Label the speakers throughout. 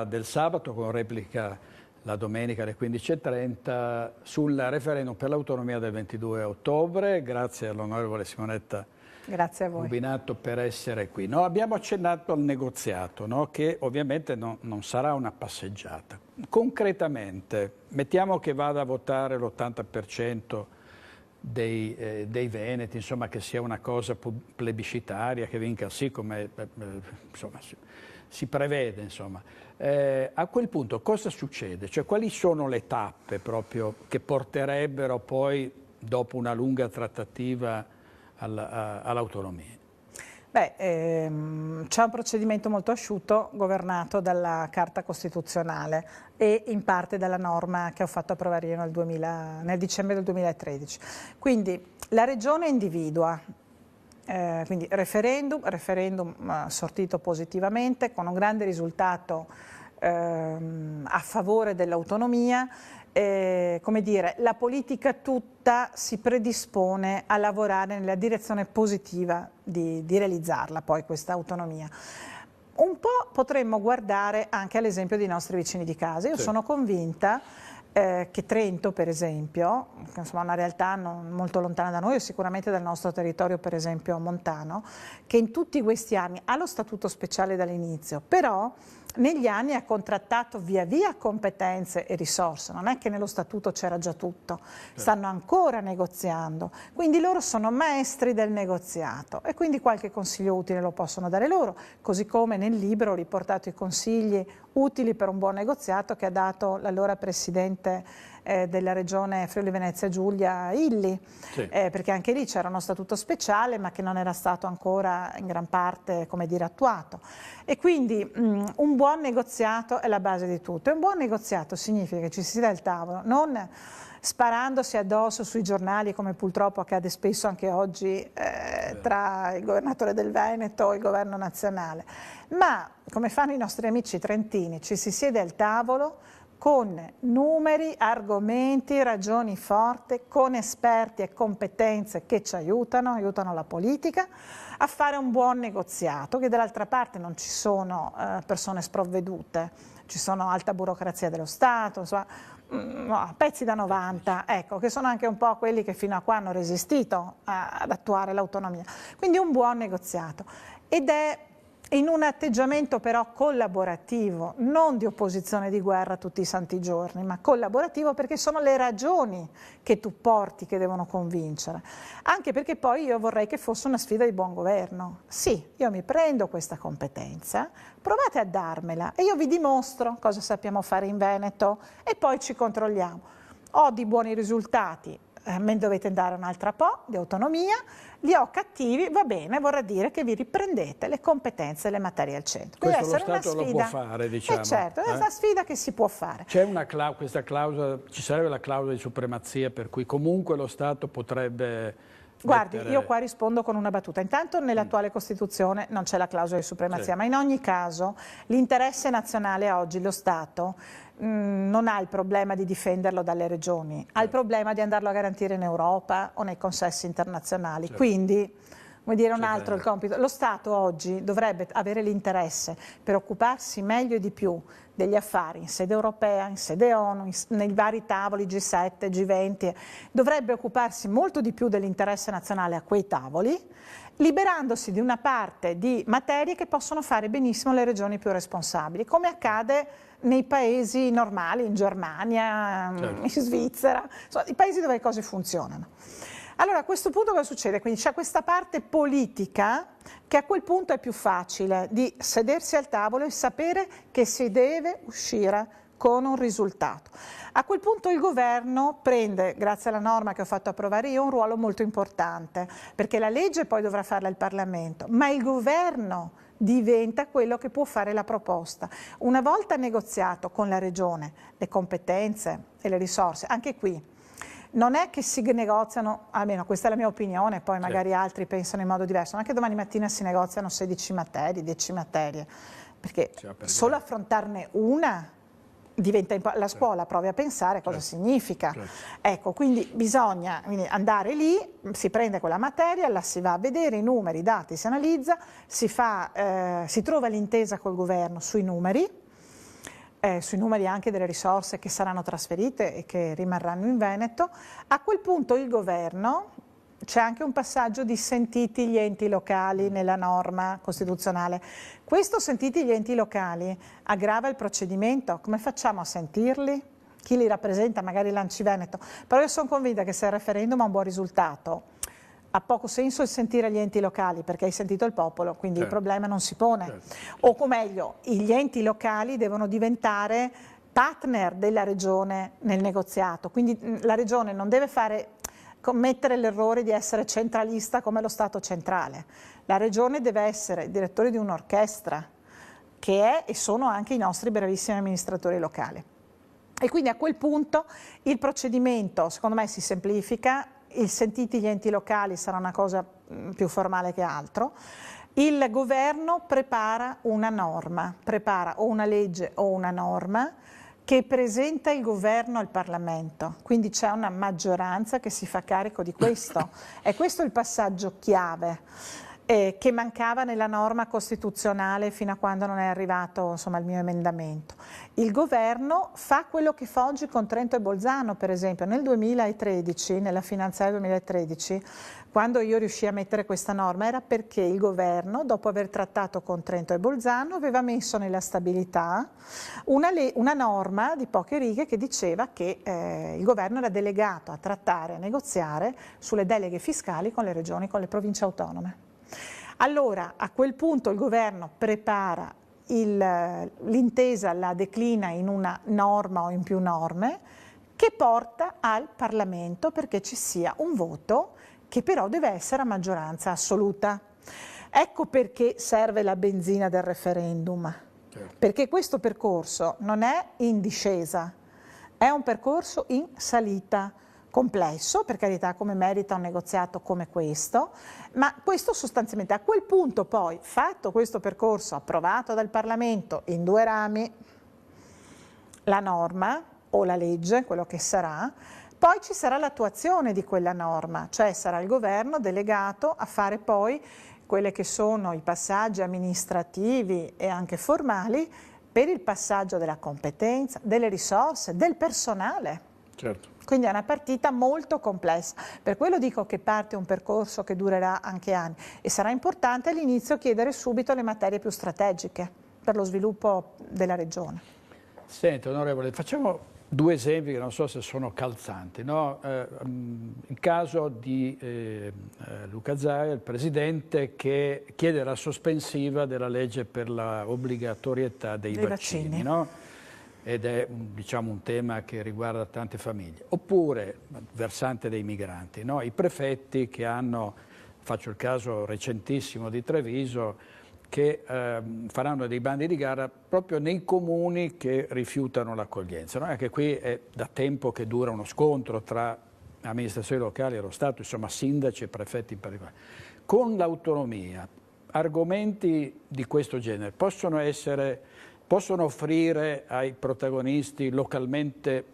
Speaker 1: del sabato con replica la domenica alle 15:30 sul referendum per l'autonomia del 22 ottobre. Grazie all'onorevole Simonetta
Speaker 2: Grazie a voi.
Speaker 1: Rubinato per essere qui. No, abbiamo accennato al negoziato, no? Che ovviamente non sarà una passeggiata. Concretamente, mettiamo che vada a votare l'80% dei veneti, insomma che sia una cosa plebiscitaria, che vinca sì come insomma, si prevede. Insomma. A quel punto cosa succede? Cioè, quali sono le tappe proprio che porterebbero poi, dopo una lunga trattativa, all'autonomia?
Speaker 2: Beh, c'è un procedimento molto asciutto governato dalla Carta Costituzionale e in parte dalla norma che ho fatto approvare io nel dicembre del 2013. Quindi la Regione individua, quindi referendum sortito positivamente con un grande risultato a favore dell'autonomia. Come dire, la politica tutta si predispone a lavorare nella direzione positiva di realizzarla poi questa autonomia. Un po' potremmo guardare anche all'esempio dei nostri vicini di casa. Io sono convinta che Trento, per esempio, che insomma è una realtà non molto lontana da noi e sicuramente dal nostro territorio, per esempio montano, che in tutti questi anni ha lo statuto speciale dall'inizio, però negli anni ha contrattato via via competenze e risorse, non è che nello statuto c'era già tutto, stanno ancora negoziando, quindi loro sono maestri del negoziato e quindi qualche consiglio utile lo possono dare loro, così come nel libro ho riportato i consigli utili per un buon negoziato che ha dato l'allora presidente della regione Friuli Venezia Giulia Illy, perché anche lì c'era uno statuto speciale ma che non era stato ancora in gran parte, come dire, attuato. E quindi un buon negoziato è la base di tutto. E un buon negoziato significa che ci si sia al tavolo, non sparandosi addosso sui giornali come purtroppo accade spesso anche oggi tra il governatore del Veneto e il governo nazionale, ma come fanno i nostri amici trentini, ci si siede al tavolo con numeri, argomenti, ragioni forti, con esperti e competenze che ci aiutano la politica a fare un buon negoziato, che dall'altra parte non ci sono persone sprovvedute, ci sono alta burocrazia dello Stato, insomma, pezzi da 90, ecco, che sono anche un po' quelli che fino a qua hanno resistito ad attuare l'autonomia. Quindi un buon negoziato ed è in un atteggiamento però collaborativo, non di opposizione di guerra tutti i santi giorni, ma collaborativo perché sono le ragioni che tu porti che devono convincere. Anche perché poi io vorrei che fosse una sfida di buon governo. Sì, io mi prendo questa competenza, provate a darmela e io vi dimostro cosa sappiamo fare in Veneto e poi ci controlliamo. Ho di buoni risultati, me dovete dare un'altra po' di autonomia, li ho cattivi, va bene, vorrà dire che vi riprendete le competenze e le materie al centro.
Speaker 1: Questo lo Stato lo può fare, diciamo.
Speaker 2: Certo, è una sfida che si può fare.
Speaker 1: C'è questa clausola, ci sarebbe la clausola di supremazia per cui comunque lo Stato potrebbe...
Speaker 2: Guardi, io qua rispondo con una battuta. Intanto nell'attuale Costituzione non c'è la clausola di supremazia, ma in ogni caso l'interesse nazionale oggi, lo Stato, non ha il problema di difenderlo dalle regioni, ha il problema di andarlo a garantire in Europa o nei consessi internazionali. Quindi, vuol dire un altro il compito. Lo Stato oggi dovrebbe avere l'interesse per occuparsi meglio e di più degli affari in sede europea, in sede ONU, nei vari tavoli G7, G20, dovrebbe occuparsi molto di più dell'interesse nazionale a quei tavoli, liberandosi di una parte di materie che possono fare benissimo le regioni più responsabili, come accade nei paesi normali, in Germania, in Svizzera, insomma, i paesi dove le cose funzionano. Allora a questo punto cosa succede? Quindi c'è questa parte politica che a quel punto è più facile di sedersi al tavolo e sapere che si deve uscire con un risultato. A quel punto il governo prende, grazie alla norma che ho fatto approvare io, un ruolo molto importante, perché la legge poi dovrà farla il Parlamento, ma il governo diventa quello che può fare la proposta. Una volta negoziato con la Regione le competenze e le risorse, anche qui, non è che si negoziano, almeno questa è la mia opinione, poi magari altri pensano in modo diverso, non è che domani mattina si negoziano 16 materie, 10 materie, perché solo affrontarne una diventa la scuola provi a pensare cosa significa. Ecco, quindi bisogna andare lì, si prende quella materia, la si va a vedere, i numeri, i dati, si analizza, si trova l'intesa col governo sui numeri sui numeri anche delle risorse che saranno trasferite e che rimarranno in Veneto, a quel punto il governo, c'è anche un passaggio di sentiti gli enti locali nella norma costituzionale. Questo sentiti gli enti locali aggrava il procedimento, come facciamo a sentirli? Chi li rappresenta, magari l'Anci Veneto, però io sono convinta che se il referendum ha un buon risultato, ha poco senso il sentire gli enti locali perché hai sentito il popolo, quindi il problema non si pone. O meglio, gli enti locali devono diventare partner della regione nel negoziato, quindi la regione non deve commettere l'errore di essere centralista come lo Stato centrale. La regione deve essere il direttore di un'orchestra che è e sono anche i nostri bravissimi amministratori locali. E quindi a quel punto il procedimento secondo me si semplifica, il sentiti gli enti locali sarà una cosa più formale che altro, il governo prepara una norma, prepara o una legge o una norma che presenta il governo al Parlamento, quindi c'è una maggioranza che si fa carico di questo. E questo è il passaggio chiave che mancava nella norma costituzionale fino a quando non è arrivato insomma, il mio emendamento. Il governo fa quello che fa oggi con Trento e Bolzano, per esempio. Nel 2013, nella finanziaria 2013, quando io riuscii a mettere questa norma, era perché il governo, dopo aver trattato con Trento e Bolzano, aveva messo nella stabilità una norma di poche righe che diceva che il governo era delegato a trattare, a negoziare sulle deleghe fiscali con le regioni, con le province autonome. Allora, a quel punto il governo prepara l'intesa, la declina in una norma o in più norme che porta al Parlamento perché ci sia un voto che però deve essere a maggioranza assoluta. Ecco perché serve la benzina del referendum, perché questo percorso non è in discesa, è un percorso in salita. Complesso, per carità, come merita un negoziato come questo, ma questo sostanzialmente a quel punto poi, fatto questo percorso approvato dal Parlamento in 2 rami, la norma o la legge, quello che sarà, poi ci sarà l'attuazione di quella norma, cioè sarà il governo delegato a fare poi quelli che sono i passaggi amministrativi e anche formali per il passaggio della competenza, delle risorse, del personale.
Speaker 1: Certo.
Speaker 2: Quindi è una partita molto complessa, per quello dico che parte un percorso che durerà anche anni e sarà importante all'inizio chiedere subito le materie più strategiche per lo sviluppo della regione.
Speaker 1: Senti, onorevole, facciamo 2 esempi che non so se sono calzanti. No? Il caso di Luca Zaia, il presidente che chiede la sospensiva della legge per la obbligatorietà dei vaccini. No? Ed è diciamo, un tema che riguarda tante famiglie. Oppure, versante dei migranti, no? I prefetti che hanno, faccio il caso recentissimo di Treviso, che faranno dei bandi di gara proprio nei comuni che rifiutano l'accoglienza. No? Anche qui è da tempo che dura uno scontro tra amministrazioni locali e lo Stato, insomma sindaci e prefetti in particolare. Con l'autonomia, argomenti di questo genere possono offrire ai protagonisti localmente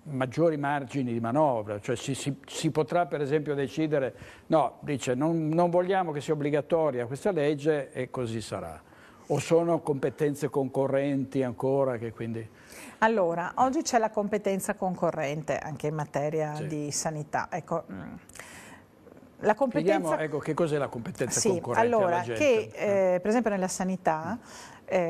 Speaker 1: maggiori margini di manovra, cioè si potrà per esempio decidere, no, dice non vogliamo che sia obbligatoria questa legge e così sarà. O sono competenze concorrenti ancora che quindi...
Speaker 2: Allora, oggi c'è la competenza concorrente anche in materia di sanità. Ecco, la competenza...
Speaker 1: Spieghiamo, ecco, che cos'è la competenza concorrente
Speaker 2: allora,
Speaker 1: alla gente.
Speaker 2: Che per esempio nella sanità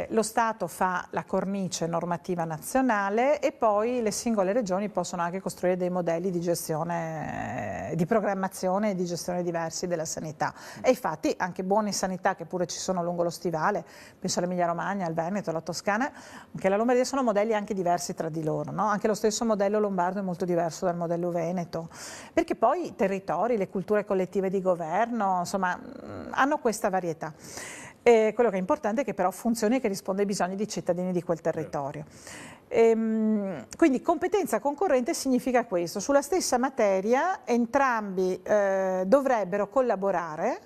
Speaker 2: lo Stato fa la cornice normativa nazionale e poi le singole regioni possono anche costruire dei modelli di gestione, di programmazione e di gestione diversi della sanità. E infatti anche buone sanità che pure ci sono lungo lo stivale, penso all'Emilia Romagna, al Veneto, alla Toscana, anche la Lombardia, sono modelli anche diversi tra di loro, no? Anche lo stesso modello lombardo è molto diverso dal modello veneto, perché poi i territori, le culture collettive di governo, insomma, hanno questa varietà. Quello che è importante è che però funzioni e che risponda ai bisogni dei cittadini di quel territorio. Quindi competenza concorrente significa questo: sulla stessa materia entrambi dovrebbero collaborare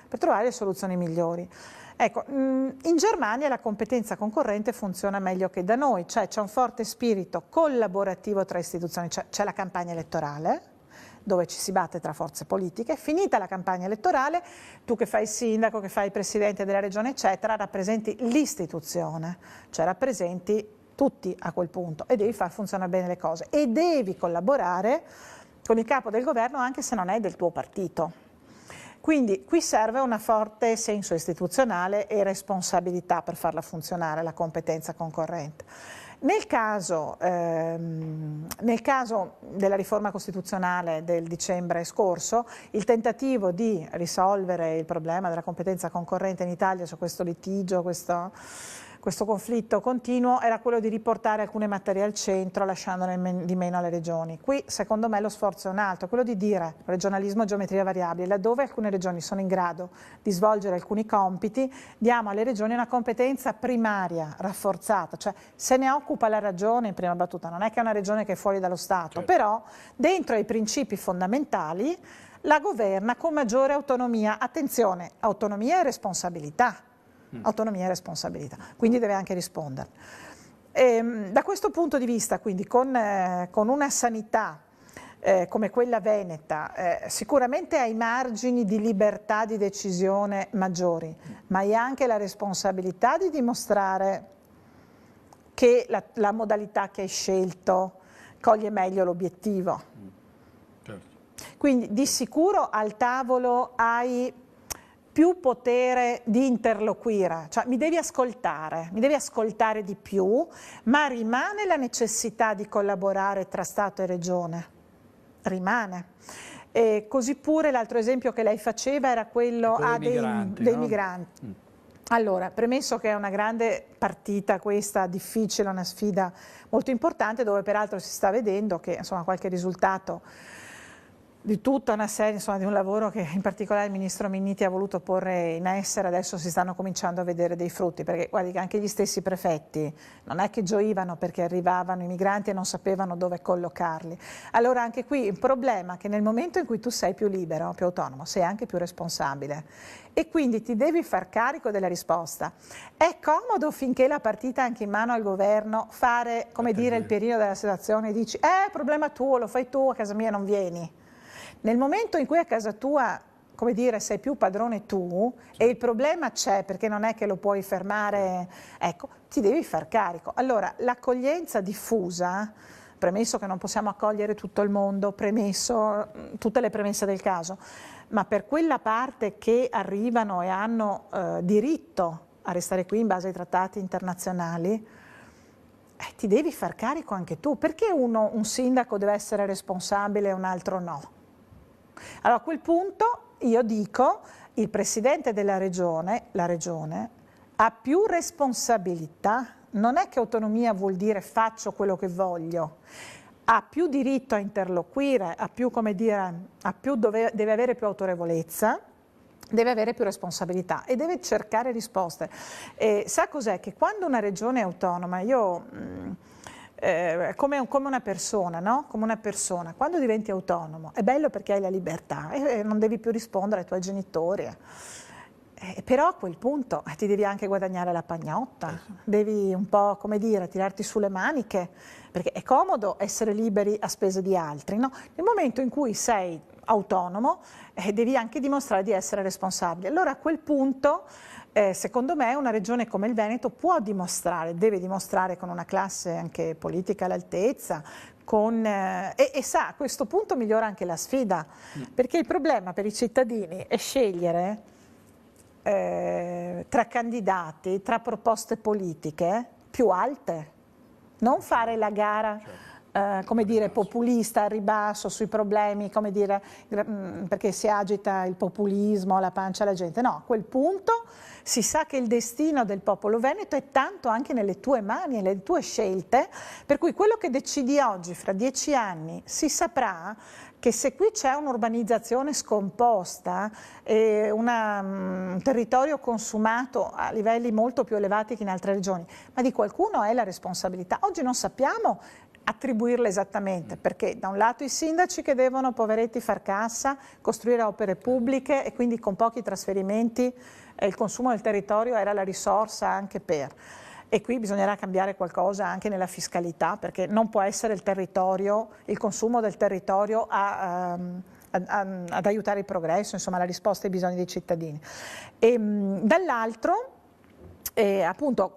Speaker 2: per trovare le soluzioni migliori. Ecco, in Germania la competenza concorrente funziona meglio che da noi, cioè c'è un forte spirito collaborativo tra istituzioni, c'è la campagna elettorale, dove ci si batte tra forze politiche, finita la campagna elettorale, tu che fai il sindaco, che fai il presidente della regione, eccetera, rappresenti l'istituzione, cioè rappresenti tutti a quel punto e devi far funzionare bene le cose e devi collaborare con il capo del governo anche se non è del tuo partito. Quindi qui serve un forte senso istituzionale e responsabilità per farla funzionare, la competenza concorrente. Nel caso della riforma costituzionale del dicembre scorso, il tentativo di risolvere il problema della competenza concorrente in Italia su questo litigio, questo conflitto continuo, era quello di riportare alcune materie al centro lasciandone di meno alle regioni. Qui secondo me lo sforzo è un altro, quello di dire regionalismo, geometria variabile, laddove alcune regioni sono in grado di svolgere alcuni compiti, diamo alle regioni una competenza primaria, rafforzata, cioè se ne occupa la regione in prima battuta, non è che è una regione che è fuori dallo Stato, certo. Però dentro ai principi fondamentali la governa con maggiore autonomia, attenzione, autonomia e responsabilità. Autonomia e responsabilità, quindi deve anche rispondere. Da questo punto di vista, quindi con una sanità come quella veneta, sicuramente hai margini di libertà di decisione maggiori, ma hai anche la responsabilità di dimostrare che la modalità che hai scelto coglie meglio l'obiettivo. Certo. Quindi di sicuro al tavolo hai più potere di interloquire, cioè mi devi ascoltare di più, ma rimane la necessità di collaborare tra Stato e Regione, rimane. E così pure l'altro esempio che lei faceva era quello dei migranti. Allora, premesso che è una grande partita questa, difficile, una sfida molto importante, dove peraltro si sta vedendo che insomma qualche risultato di tutta una serie, insomma, di un lavoro che in particolare il ministro Minniti ha voluto porre in essere, adesso si stanno cominciando a vedere dei frutti, perché guardi che anche gli stessi prefetti non è che gioivano perché arrivavano i migranti e non sapevano dove collocarli. Allora anche qui il problema è che nel momento in cui tu sei più libero, più autonomo, sei anche più responsabile e quindi ti devi far carico della risposta. È comodo finché la partita è anche in mano al governo fare, come dire, il periodo della situazione e dici problema tuo, lo fai tu, a casa mia non vieni. Nel momento in cui a casa tua, come dire, sei più padrone tu e il problema c'è perché non è che lo puoi fermare, ecco, ti devi far carico. Allora, l'accoglienza diffusa, premesso che non possiamo accogliere tutto il mondo, premesso tutte le premesse del caso, ma per quella parte che arrivano e hanno diritto a restare qui in base ai trattati internazionali, ti devi far carico anche tu. Perché un sindaco deve essere responsabile e un altro no? Allora a quel punto io dico il presidente della regione, la regione, ha più responsabilità, non è che autonomia vuol dire faccio quello che voglio, ha più diritto a interloquire, ha più, come dire, deve avere più autorevolezza, deve avere più responsabilità e deve cercare risposte. Sa cos'è? Che quando una regione è autonoma, come una persona, no? Come una persona, quando diventi autonomo è bello perché hai la libertà e non devi più rispondere ai tuoi genitori. Però a quel punto ti devi anche guadagnare la pagnotta, devi un po', come dire, tirarti sulle maniche, perché è comodo essere liberi a spese di altri, no? Nel momento in cui sei autonomo devi anche dimostrare di essere responsabile. Allora a quel punto secondo me una regione come il Veneto può dimostrare, deve dimostrare con una classe anche politica all'altezza, e sa, a questo punto migliora anche la sfida, perché il problema per i cittadini è scegliere tra candidati, tra proposte politiche più alte, non fare la gara come dire, populista, al ribasso sui problemi, come dire, perché si agita il populismo, la pancia alla gente. No, a quel punto si sa che il destino del popolo veneto è tanto anche nelle tue mani e nelle tue scelte, per cui quello che decidi oggi, fra 10 anni, si saprà che se qui c'è un'urbanizzazione scomposta e un territorio consumato a livelli molto più elevati che in altre regioni, ma di qualcuno è la responsabilità. Oggi non sappiamo attribuirle esattamente, perché da un lato i sindaci che devono, poveretti, far cassa, costruire opere pubbliche e quindi con pochi trasferimenti il consumo del territorio era la risorsa anche per. e qui bisognerà cambiare qualcosa anche nella fiscalità, perché non può essere il territorio, il consumo del territorio ad aiutare il progresso, insomma la risposta ai bisogni dei cittadini. E dall'altro appunto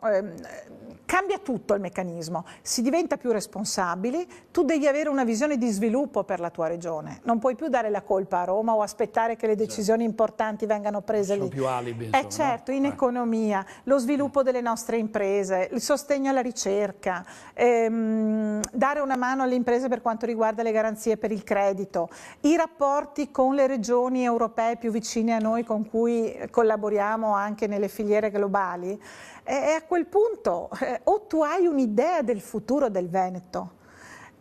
Speaker 2: cambia tutto il meccanismo, si diventa più responsabili, tu devi avere una visione di sviluppo per la tua regione, non puoi più dare la colpa a Roma o aspettare che le decisioni importanti vengano prese lì.
Speaker 1: Sono più alibi, insomma,
Speaker 2: certo,
Speaker 1: no?
Speaker 2: In economia, lo sviluppo delle nostre imprese, il sostegno alla ricerca, dare una mano alle imprese per quanto riguarda le garanzie per il credito, i rapporti con le regioni europee più vicine a noi con cui collaboriamo anche nelle filiere globali. E a quel punto o tu hai un'idea del futuro del Veneto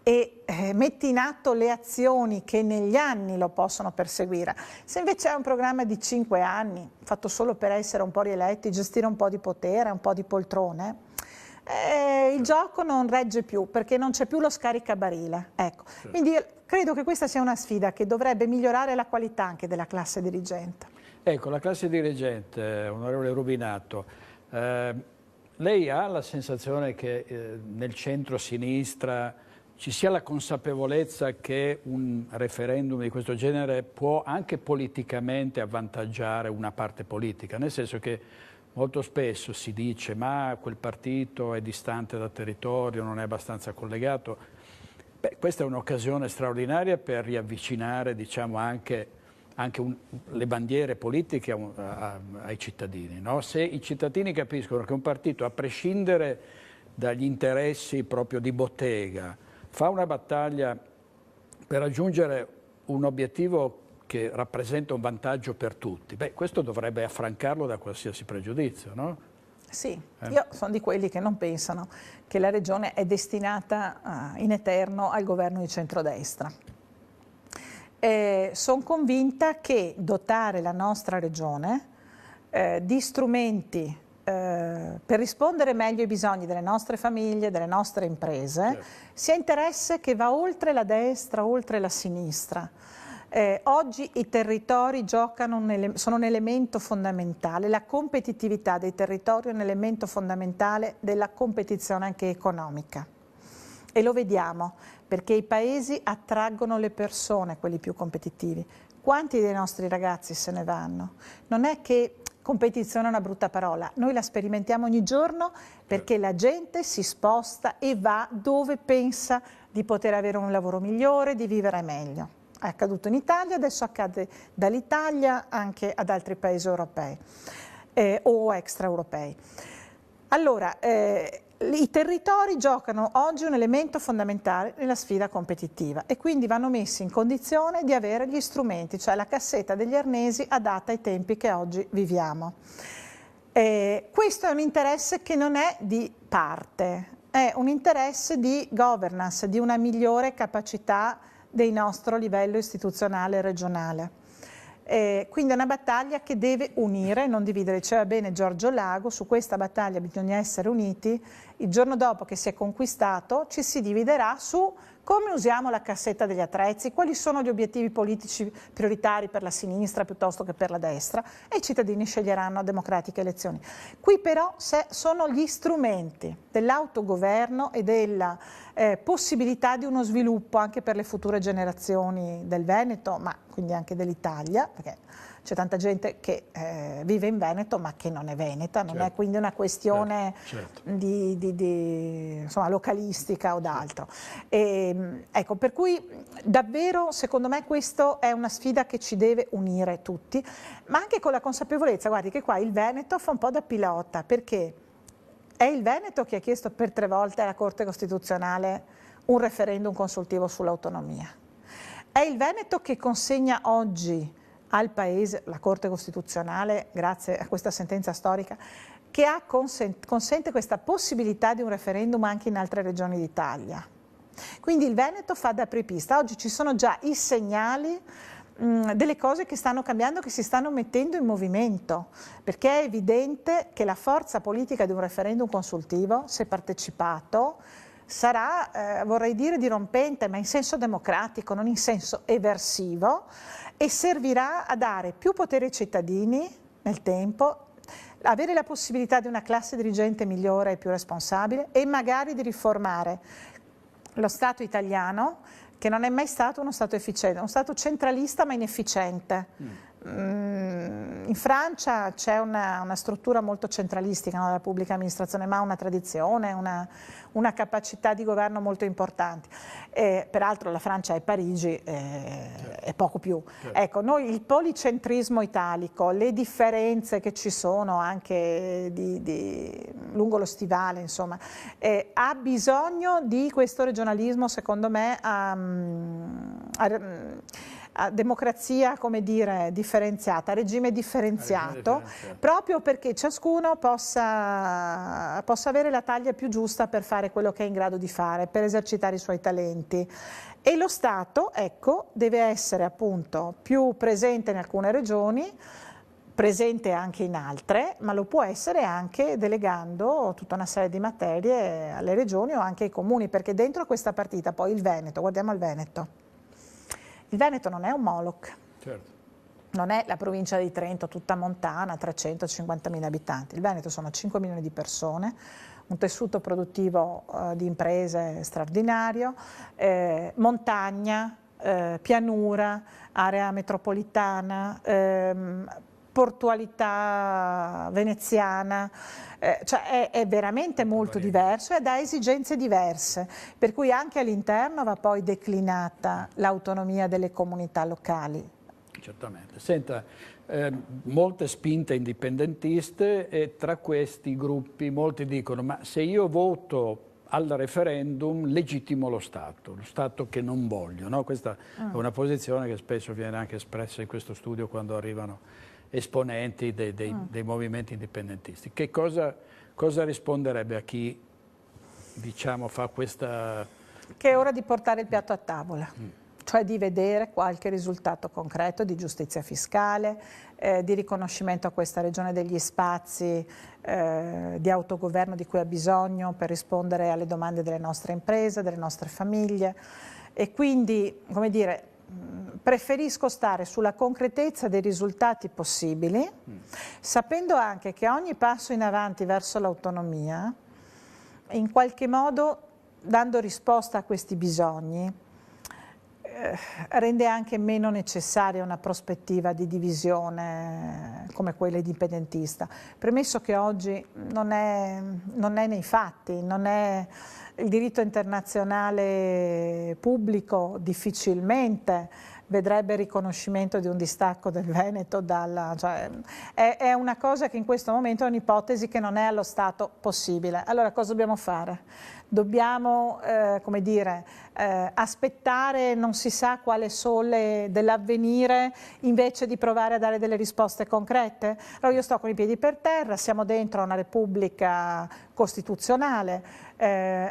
Speaker 2: e metti in atto le azioni che negli anni lo possono perseguire. Se invece è un programma di 5 anni, fatto solo per essere un po' rieletti, gestire un po' di potere, un po' di poltrone, il gioco non regge più, perché non c'è più lo scaricabarile. Ecco. Quindi credo che questa sia una sfida che dovrebbe migliorare la qualità anche della classe dirigente.
Speaker 1: Ecco, la classe dirigente, onorevole Rubinato, lei ha la sensazione che nel centro-sinistra ci sia la consapevolezza che un referendum di questo genere può anche politicamente avvantaggiare una parte politica, nel senso che molto spesso si dice ma quel partito è distante dal territorio, non è abbastanza collegato. Beh, questa è un'occasione straordinaria per riavvicinare, diciamo, anche le bandiere politiche ai cittadini, no? Se i cittadini capiscono che un partito, a prescindere dagli interessi proprio di bottega, fa una battaglia per raggiungere un obiettivo che rappresenta un vantaggio per tutti, beh, questo dovrebbe affrancarlo da qualsiasi pregiudizio, no?
Speaker 2: Sì, io sono di quelli che non pensano che la regione è destinata in eterno al governo di centrodestra. Sono convinta che dotare la nostra regione di strumenti per rispondere meglio ai bisogni delle nostre famiglie, delle nostre imprese, sia interesse che va oltre la destra, oltre la sinistra. Oggi i territori sono un elemento fondamentale, la competitività dei territori è un elemento fondamentale della competizione anche economica. E lo vediamo, perché i paesi attraggono le persone, quelli più competitivi. Quanti dei nostri ragazzi se ne vanno? Non è che competizione è una brutta parola, noi la sperimentiamo ogni giorno perché la gente si sposta e va dove pensa di poter avere un lavoro migliore, di vivere meglio. È accaduto in Italia, adesso accade dall'Italia anche ad altri paesi europei o extraeuropei. Allora, i territori giocano oggi un elemento fondamentale nella sfida competitiva e quindi vanno messi in condizione di avere gli strumenti, cioè la cassetta degli arnesi adatta ai tempi che oggi viviamo. Questo è un interesse che non è di parte, è un interesse di governance, di una migliore capacità del nostro livello istituzionale e regionale. Quindi è una battaglia che deve unire, non dividere. Diceva bene Giorgio Lago, su questa battaglia bisogna essere uniti. Il giorno dopo che si è conquistato ci si dividerà su come usiamo la cassetta degli attrezzi, quali sono gli obiettivi politici prioritari per la sinistra piuttosto che per la destra, e i cittadini sceglieranno a democratiche elezioni. Qui però sono gli strumenti dell'autogoverno e della possibilità di uno sviluppo anche per le future generazioni del Veneto, ma quindi anche dell'Italia, perché c'è tanta gente che vive in Veneto ma che non è veneta, non è quindi una questione insomma, localistica o d'altro. Ecco, per cui davvero secondo me questa è una sfida che ci deve unire tutti, ma anche con la consapevolezza, guardi che qua il Veneto fa un po' da pilota, perché è il Veneto che ha chiesto per 3 volte alla Corte Costituzionale un referendum consultivo sull'autonomia. È il Veneto che consegna oggi al Paese, la Corte Costituzionale, grazie a questa sentenza storica, che consente questa possibilità di un referendum anche in altre regioni d'Italia. Quindi il Veneto fa da apripista. Oggi ci sono già i segnali delle cose che stanno cambiando, che si stanno mettendo in movimento, perché è evidente che la forza politica di un referendum consultivo, se partecipato, sarà, vorrei dire, dirompente, ma in senso democratico, non in senso eversivo, e servirà a dare più potere ai cittadini nel tempo, avere la possibilità di una classe dirigente migliore e più responsabile e magari di riformare lo Stato italiano, che non è mai stato uno Stato efficiente, uno Stato centralista ma inefficiente. In Francia c'è una struttura molto centralistica, no, della pubblica amministrazione, ma ha una tradizione, una capacità di governo molto importanti. Peraltro la Francia è Parigi e poco più.
Speaker 1: Certo.
Speaker 2: Ecco, noi il policentrismo italico, le differenze che ci sono anche lungo lo stivale, insomma, ha bisogno di questo regionalismo, secondo me, a democrazia, come dire, differenziata, a regime differenziato, proprio perché ciascuno possa avere la taglia più giusta per fare quello che è in grado di fare, per esercitare i suoi talenti. E lo Stato, ecco, deve essere appunto più presente in alcune regioni, presente anche in altre, ma lo può essere anche delegando tutta una serie di materie alle regioni o anche ai comuni, perché dentro questa partita poi il Veneto, guardiamo il Veneto. Il Veneto non è un Moloch,
Speaker 1: certo.
Speaker 2: Non è la provincia di Trento tutta montana, 350.000 abitanti. Il Veneto sono 5 milioni di persone, un tessuto produttivo di imprese straordinario, montagna, pianura, area metropolitana, portualità veneziana, cioè è veramente molto diverso ed ha esigenze diverse, per cui anche all'interno va poi declinata l'autonomia delle comunità locali.
Speaker 1: Certamente. Senta, molte spinte indipendentiste e tra questi gruppi molti dicono ma se io voto al referendum legittimo lo Stato che non voglio, no? Questa è una posizione che spesso viene anche espressa in questo studio quando arrivano esponenti dei movimenti indipendentisti. Che cosa risponderebbe a chi, diciamo, fa questa...
Speaker 2: Che è ora di portare il piatto a tavola, cioè di vedere qualche risultato concreto di giustizia fiscale, di riconoscimento a questa regione degli spazi di autogoverno di cui ha bisogno per rispondere alle domande delle nostre imprese, delle nostre famiglie e quindi, come dire, preferisco stare sulla concretezza dei risultati possibili, sapendo anche che ogni passo in avanti verso l'autonomia, in qualche modo dando risposta a questi bisogni, rende anche meno necessaria una prospettiva di divisione come quella indipendentista. Premesso che oggi non è nei fatti, non è il diritto internazionale pubblico difficilmente vedrebbe il riconoscimento di un distacco del Veneto dalla... Cioè, è una cosa che in questo momento è un'ipotesi che non è allo stato possibile. Allora cosa dobbiamo fare? Dobbiamo, come dire, aspettare non si sa quale sole dell'avvenire invece di provare a dare delle risposte concrete? Allora io sto con i piedi per terra, siamo dentro una Repubblica costituzionale,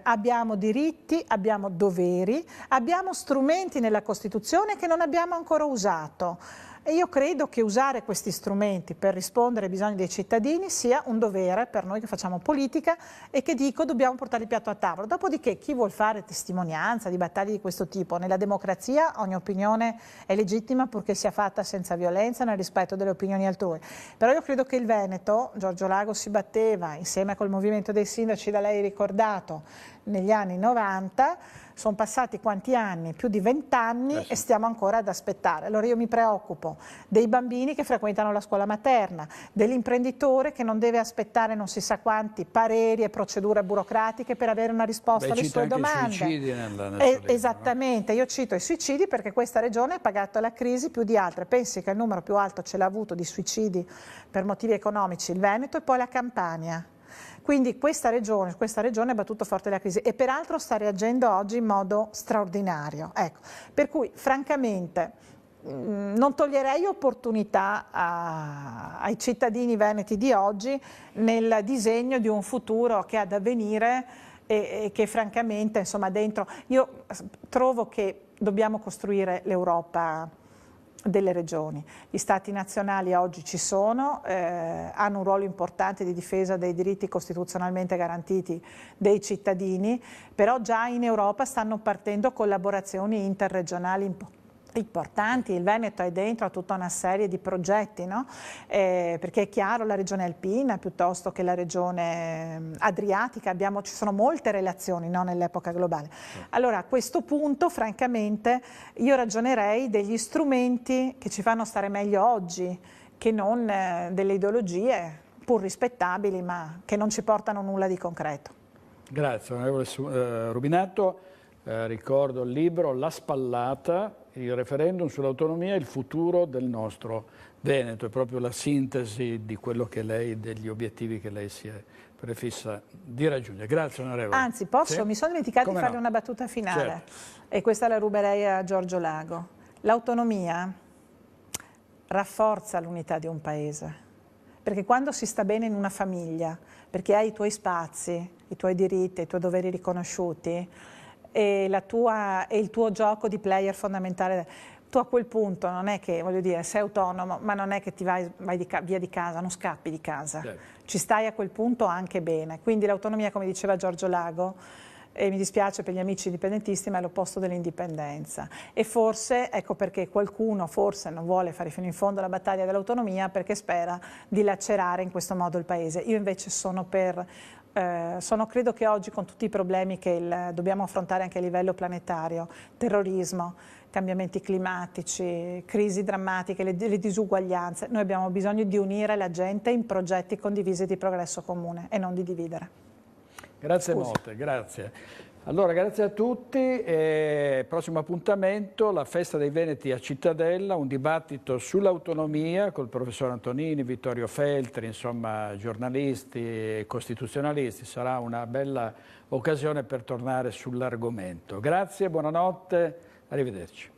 Speaker 2: abbiamo diritti, abbiamo doveri, abbiamo strumenti nella Costituzione che non abbiamo ancora usato. E io credo che usare questi strumenti per rispondere ai bisogni dei cittadini sia un dovere per noi che facciamo politica e che dico dobbiamo portare il piatto a tavola. Dopodiché chi vuol fare testimonianza di battaglie di questo tipo, nella democrazia ogni opinione è legittima purché sia fatta senza violenza, nel rispetto delle opinioni altrui. Però io credo che il Veneto, Giorgio Lago si batteva insieme col movimento dei sindaci da lei ricordato negli anni 90, sono passati quanti anni? Più di 20 anni e stiamo ancora ad aspettare. Allora io mi preoccupo dei bambini che frequentano la scuola materna, dell'imprenditore che non deve aspettare non si sa quanti pareri e procedure burocratiche per avere una risposta alle sue domande.
Speaker 1: I suicidi nel libro,
Speaker 2: esattamente, no? Io cito i suicidi perché questa regione ha pagato la crisi più di altre. Pensi che il numero più alto ce l'ha avuto di suicidi per motivi economici il Veneto e poi la Campania. Quindi questa regione ha battuto forte la crisi e peraltro sta reagendo oggi in modo straordinario. Ecco, per cui francamente non toglierei opportunità ai cittadini veneti di oggi nel disegno di un futuro che ha da venire e che francamente insomma dentro io trovo che dobbiamo costruire l'Europa delle regioni. Gli stati nazionali oggi ci sono, hanno un ruolo importante di difesa dei diritti costituzionalmente garantiti dei cittadini, però già in Europa stanno partendo collaborazioni interregionali importanti. Il Veneto è dentro a tutta una serie di progetti, no? Perché è chiaro, la regione alpina piuttosto che la regione adriatica, ci sono molte relazioni, no, nell'epoca globale. Allora a questo punto francamente io ragionerei degli strumenti che ci fanno stare meglio oggi, che non delle ideologie pur rispettabili ma che non ci portano nulla di concreto.
Speaker 1: Grazie onorevole Rubinato. Ricordo il libro La Spallata, il referendum sull'autonomia e il futuro del nostro Veneto, è proprio la sintesi di quello che lei, degli obiettivi che lei si è prefissa di raggiungere. Grazie onorevole.
Speaker 2: Anzi, posso?
Speaker 1: Sì?
Speaker 2: Mi sono dimenticata di farle
Speaker 1: no?
Speaker 2: una battuta finale,
Speaker 1: Certo.
Speaker 2: e questa la ruberei a Giorgio Lago. L'autonomia rafforza l'unità di un paese, perché quando si sta bene in una famiglia, perché hai i tuoi spazi, i tuoi diritti, i tuoi doveri riconosciuti, e il tuo gioco di player fondamentale, tu a quel punto non è che, voglio dire, sei autonomo, ma non è che ti vai via di casa, non scappi di casa,
Speaker 1: Certo.
Speaker 2: Ci stai a quel punto anche bene. Quindi l'autonomia, come diceva Giorgio Lago, e mi dispiace per gli amici indipendentisti, ma è l'opposto dell'indipendenza. E forse, ecco perché qualcuno forse non vuole fare fino in fondo la battaglia dell'autonomia, perché spera di lacerare in questo modo il paese. Io invece sono per... credo che oggi, con tutti i problemi che dobbiamo affrontare anche a livello planetario, terrorismo, cambiamenti climatici, crisi drammatiche, le disuguaglianze, noi abbiamo bisogno di unire la gente in progetti condivisi di progresso comune e non di dividere.
Speaker 1: Grazie molte, grazie. Allora, grazie a tutti. Prossimo appuntamento, la Festa dei Veneti a Cittadella, un dibattito sull'autonomia col professor Antonini, Vittorio Feltri, insomma giornalisti e costituzionalisti. Sarà una bella occasione per tornare sull'argomento. Grazie, buonanotte, arrivederci.